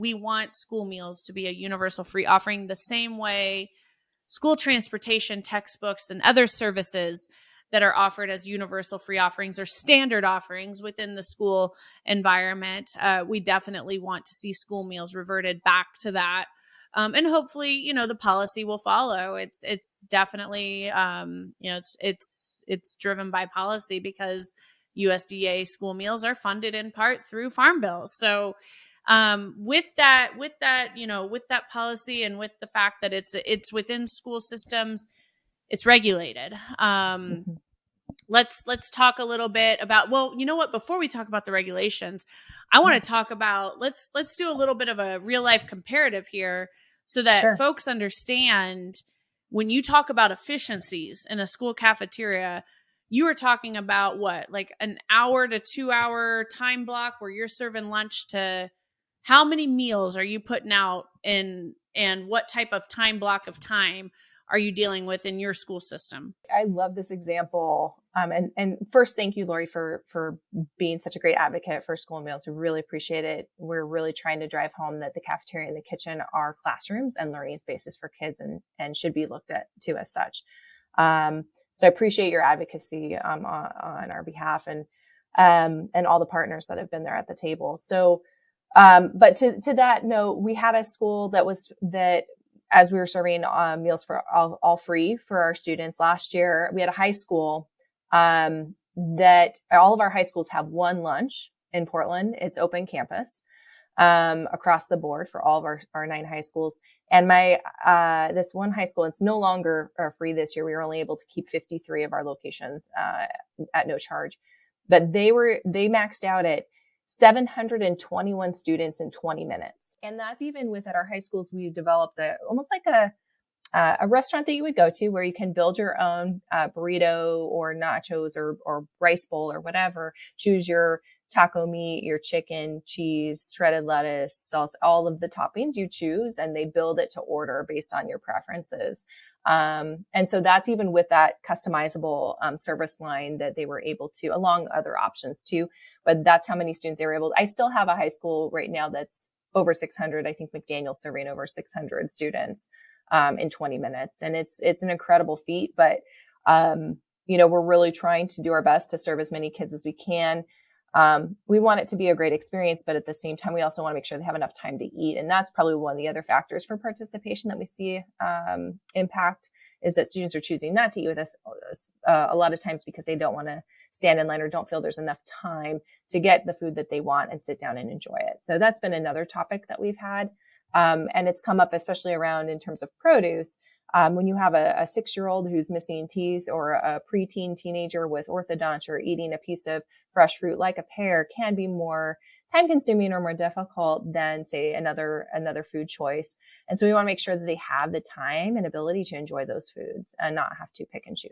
We want school meals to be a universal free offering the same way school transportation, textbooks, and other services that are offered as universal free offerings or standard offerings within the school environment. We definitely want to see school meals reverted back to that. And hopefully, the policy will follow. It's definitely, it's driven by policy because USDA school meals are funded in part through Farm Bill. So, with that policy and with the fact that it's within school systems, it's regulated. Let's talk a little bit about, well, you know what, before we talk about the regulations, I want to talk about, let's do a little bit of a real life comparative here so that folks understand when you talk about efficiencies in a school cafeteria, you are talking about what, like an hour to 2 hour time block where you're serving lunch to how many meals are you putting out and what type of time block of time are you dealing with in your school system? I love this example. And first, thank you, Lori, for being such a great advocate for school meals. We really appreciate it. We're really trying to drive home that the cafeteria and the kitchen are classrooms and learning spaces for kids and should be looked at to as such. So I appreciate your advocacy on our behalf and all the partners that have been there at the table. So, but to that note, we had a school that as we were serving meals for all free for our students last year, we had a high school that all of our high schools have one lunch in Portland. It's open campus across the board for all of our 9 high schools. And this one high school, it's no longer free this year. We were only able to keep 53 of our locations at no charge, but they maxed out at 721 students in 20 minutes. And that's even with at our high schools, we've developed almost like a restaurant that you would go to where you can build your own burrito or nachos or rice bowl or whatever. Choose your taco meat, your chicken, cheese, shredded lettuce, sauce, all of the toppings you choose, and they build it to order based on your preferences. And so that's even with that customizable service line that they were able to, along other options too. But that's how many students they were able to. I still have a high school right now that's over 600. I think McDaniel's serving over 600 students in 20 minutes. And it's an incredible feat. But, we're really trying to do our best to serve as many kids as we can. We want it to be a great experience, but at the same time, we also want to make sure they have enough time to eat. And that's probably one of the other factors for participation that we see impact is that students are choosing not to eat with us a lot of times because they don't want to stand in line or don't feel there's enough time to get the food that they want and sit down and enjoy it. So that's been another topic that we've had. And it's come up especially around in terms of produce. When you have a 6-year-old who's missing teeth or a preteen teenager with orthodontia, eating a piece of fresh fruit like a pear can be more time consuming or more difficult than say another food choice. And so we want to make sure that they have the time and ability to enjoy those foods and not have to pick and choose.